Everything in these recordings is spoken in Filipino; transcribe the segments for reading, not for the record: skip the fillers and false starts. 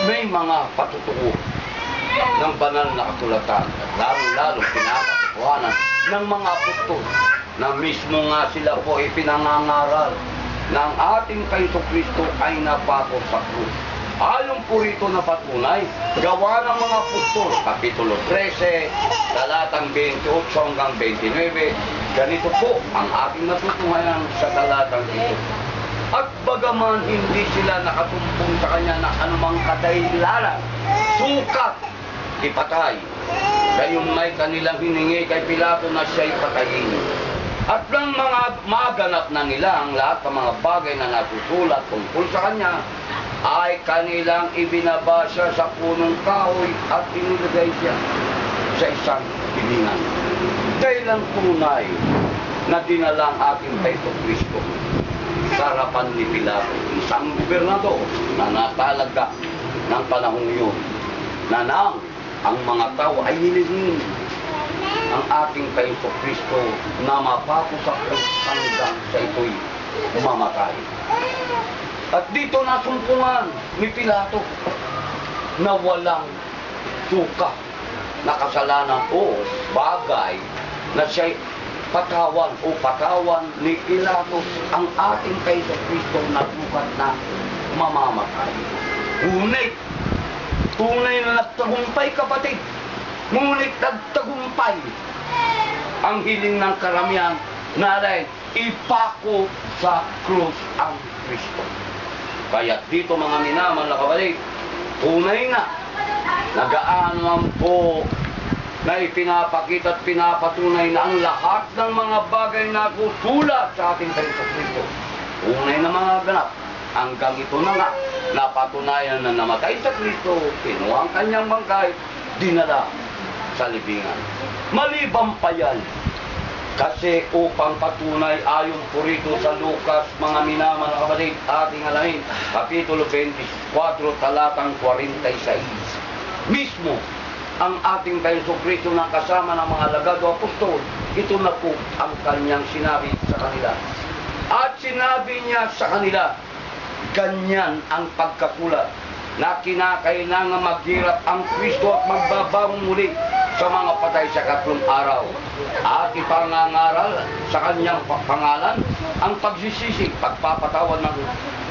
may mga patutuo ng banal na kasulatan, lalo-lalo pinapatutuhanan ng mga apostol na mismo nga sila po ay pinangangaral ng ating Paiso Kristo ay napako sa krus. Ayon po rito na patunay, gawa ng mga apostol, Kapitulo 13, talatang 28 hanggang 29, ganito po ang ating natutuhanan sa talatang ito. At bagaman hindi sila nakatumpong sa kanya na anumang kadahilanan, sukat, ipatay. Gayon may kanilang hiningi kay Pilato na siya'y patayin. At nang mga maganap na nila ang lahat ng mga bagay na nasusulat tungkol sa kanya, ay kanilang ibinabasa sa punong kahoy at inilagay siya sa isang hilingan. Dahil ang tunay na dinala ang ating Paiso Kristo sa harapan ni Pilato, isang gobernador na natalaga ng panahong yun, na nang ang mga tao ay hilingin ang ating Paiso Kristo na mapako sa krus hanggang sa ito'y umamatay. At dito nasumpungan ni Pilato na walang suka na kasalanan o bagay na siya'y patawan ni Pilato ang ating Paiso Kristo na sukat na mamamatay. Ngunit, tunay na nagtagumpay, kapatid. Ngunit nagtagumpay ang hiling ng karamihan na rin ipako sa krus ang Kristo. Kaya dito mga minamahal na kapatid, tunay na nagaan po na ipinapakita at pinapatunay na ang lahat ng mga bagay na susulat sa ating Paiso Kristo. Tunay na mga ganap. Hanggang ito na nga, napatunayan na namatay sa Kristo, kinuha ang kanyang bangkay, dinala sa libingan. Maliban pa yan, kasi upang patunay ayon po rito sa Lucas, mga minamahal na kapatid, ating alamin, Kapitulo 24, talatang 46. Mismo, ang ating Paiso Kristo na kasama ng mga alagad o apostol, ito na po ang kanyang sinabi sa kanila. At sinabi niya sa kanila, ganyan ang pagkasulat na kinakailangan maghirap ang Kristo at magbabangon muli sa mga patay sa katlong araw at ipangangaral sa kanyang pangalan ang pagsisisi, pagpapatawad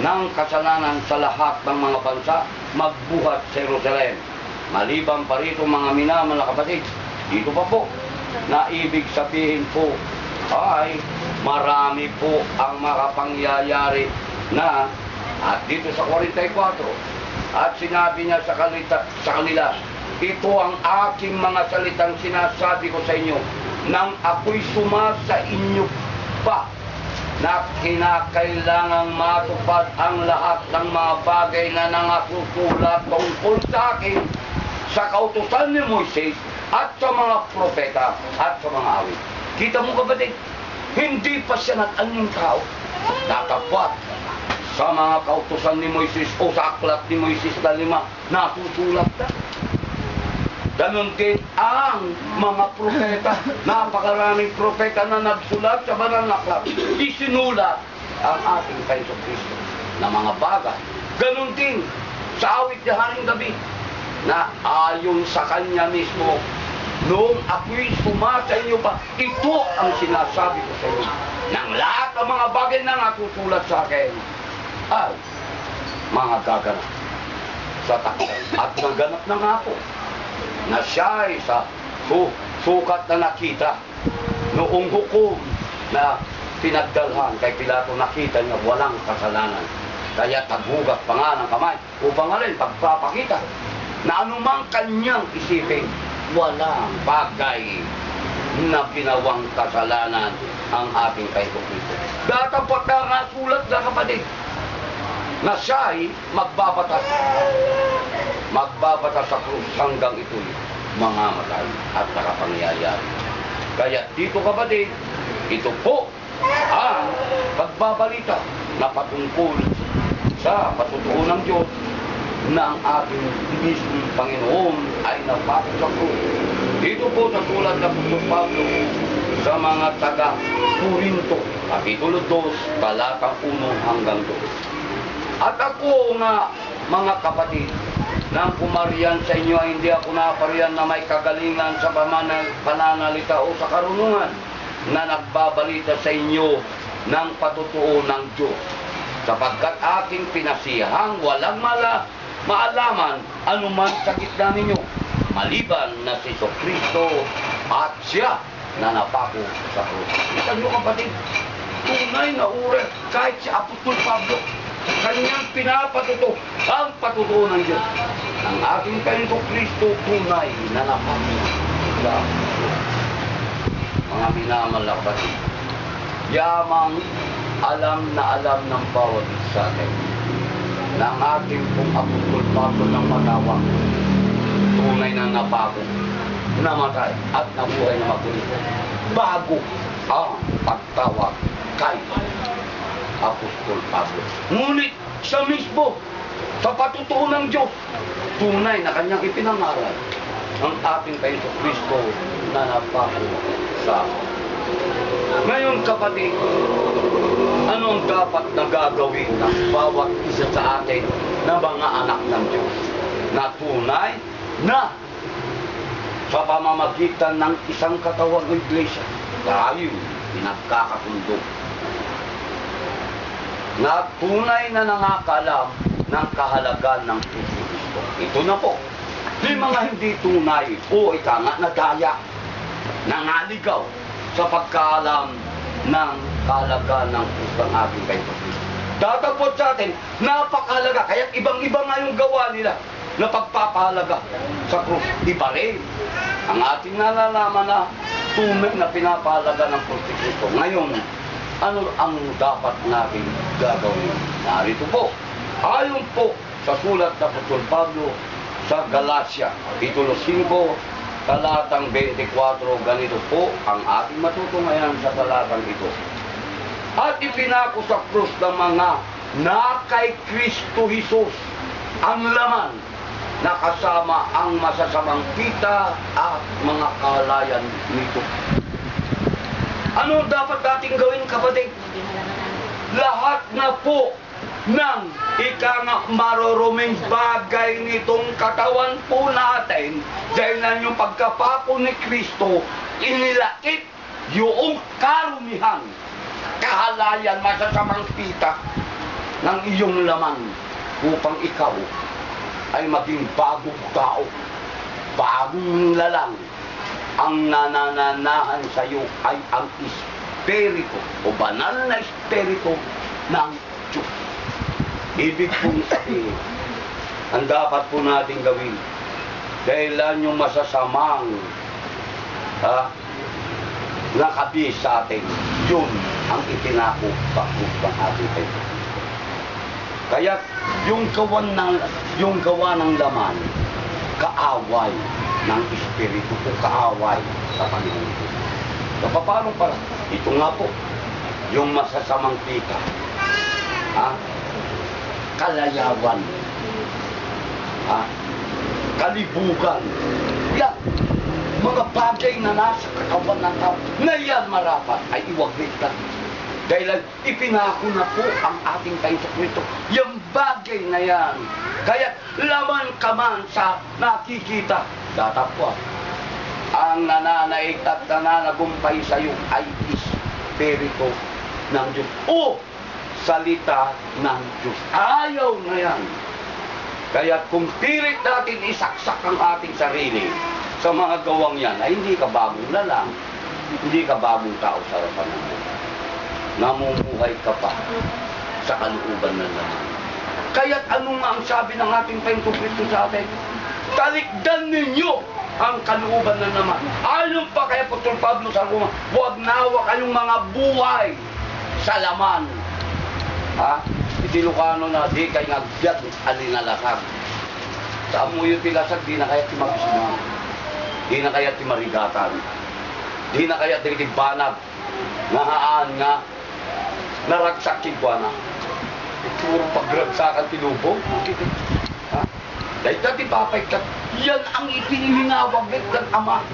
ng kasalanan sa lahat ng mga bansa, magbuhat sa Jerusalem. Maliban pa rito mga minamahal na kapatid, dito pa po na ibig sabihin po ay marami po ang makapangyayari na at dito sa 44 at sinabi niya sa kanila, ito ang aking mga salitang sinasabi ko sa inyo nang ako'y sumasa inyo pa na kinakailangang matupad ang lahat ng mga bagay na nangasusulat tungkol sa akin sa kautusan ni Moises at sa mga propeta at sa mga awit. Kita mo kapatid, hindi pa siya nag-anyong tao, natapat sa mga kautusan ni Moises o sa aklat ni Moises na 5 nasusulat na. Ganon din ang mga propeta, napakaraming propeta na nagsulat sa banal na aklat. Isinulat ang ating Paiso Kristo na mga bagay. Ganon din sa awit ni Haring David na ayon sa kanya mismo, noong ako'y sumasa inyo pa, ito ang sinasabi ko sa inyo. Nang lahat ng mga bagay na natutulat sa akin ay mga gaganap sa takdal. At naganap na nga po na siya ay sa sukat na nakita noong hukom na pinagdalhan kay Pilato, nakita niya walang kasalanan. Kaya tagugat pa nga ng kamay upang nga rin pagpapakita na anumang kanyang isipin, walang bagay na ginawang kasalanan ang ating Paiso Kristo. Datapot na nga sulat na kapatid na siya ay magbabatas sa krus hanggang ito'y mangamatay at nakapangyayari. Kaya dito kapatid, ito po ang pagbabalita na patungkol sa patutuo ng Diyos na ang ating mismong Panginoon ay napako sa krus. Dito po sa sulat ng Apostol Pablo sa mga taga-Corinto, Kapitulo 2, talatang 1 hanggang 2. At ako nga, mga kapatid, nang pumariyan sa inyo ay hindi ako napariyan na may kagalingan sa pananalita o sa karunungan na nagbabalita sa inyo ng patutuo ng Diyos. Sapagkat aking pinasihang walang maalaman anuman sa gitna ninyo, maliban na si Kristo at siya na napako sa krus. Kita nyo kapatid, tunay na uri kahit si Apostol Pablo, kanyang pinapatuto ang patutuo ng Diyos. Ang ating Panginoong Kristo tunay na napako sa krus. Mga minamahal na kapatid, yamang alam na alam ng bawat isa atin na ang ating pong Apostol Pablo ng matawag, tunay na napako, namatay at nabuhay na magulit bago ang pagtawag kay Apostol Pablo. Ngunit siya mismo sa patutuo ng Diyos, tunay na kanyang ipinangaral ang ating Panginoong Kristo na napako sa ngayon kapatid, anong dapat na gagawin ng bawat isa sa atin na mga anak ng Diyos na tunay na sa pamamagitan ng isang katawan o iglesia tayo pinagkakasundo na tunay na nakakalam ng kahalagan ng Kristo. Ito na po, di mga hindi tunay o ika nga nadaya, nangaligaw sa pagkaalam ng kahalagan ng Kristo ang ating Kristo. Tatagpot sa atin, napakahalaga. Kaya ibang-iba nga yung gawa nila na pagpapahalaga sa krus. Iba rin ang ating nalalaman na tunay na pinapahalaga ng krus ni Kristo. Ngayon, ano ang dapat natin gagawin? Narito po, ayon po sa sulat ng Apostol Pablo sa Galacia, Kapitulo 5, talatang 24, ganito po ang ating matutungayan sa talatang ito. At ipinako sa krus ng mga na kay Kristo Jesus ang laman na kasama ang masasamang pita at mga kahalayan nito. Ano dapat natin gawin kapatid? Lahat na po ng maruruming bagay nitong katawan po natin dahil na yung pagkapako ni Kristo, inilait yung karumihan, kahalayan, masasamang pita ng iyong laman upang ikaw ay maging bagong tao, bagong lalang. Ang nanananahan sa iyo ay ang Espiritu o banal na Espiritu ng Diyos. Ibig pong sabihin, ang dapat po natin gawin, dahilan yung masasamang nakabis sa atin, yun ang itinako sa krus ng ating Panginoon. Kaya yung gawa ng laman, kaaway ng Espiritu o kaaway sa Panginoon. So, paano pala? Ito nga po, yung masasamang pita, kalayawan, kalibugan, yan, mga bagay na nasa katawan ng tao, na yan marapat ay iwaglit ka. Dahil ipinako na po ang ating Panginoon Kristo, yung bagay na yan. Kaya laman ka man sa nakikita, datapwa, ang nananaig at nananagumpay sa iyo ay Espiritu ng Diyos o salita ng Diyos. Ayaw na yan. Kaya kung pilit natin isaksak ang ating sarili sa mga gawang yan, ay hindi ka bagong lalang, hindi ka bagong tao sa harapan ng Diyos. Namumuhay ka pa sa kalooban ng laman. Kaya't ano nga ang sabi ng ating Panginoong Kristo sa atin? Talikdan ninyo ang kalooban ng laman. Ayon pa kay Apostol Pablo sa Roma, huwag nawa kayong mga buhay sa laman. Itilukano na di kay ngagbyat alinalasak. Sa amuyo tilasag, di na kaya timabisman. Di na kaya timarigatan. Di na kaya titibanag. Nahaan nga naragsak kigwana. Puro pagragsakan tinubog. Dahil dati papay ka, yan ang ipinihinawag ng Ama.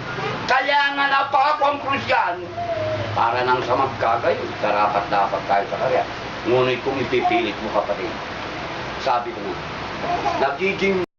Kaya nga napako ang krus yan. Para nang sa magkagayon, karapat-dapat tayo sa karya. Ngunit kung ipipilit mo kapatid, sabi ko na, nagiging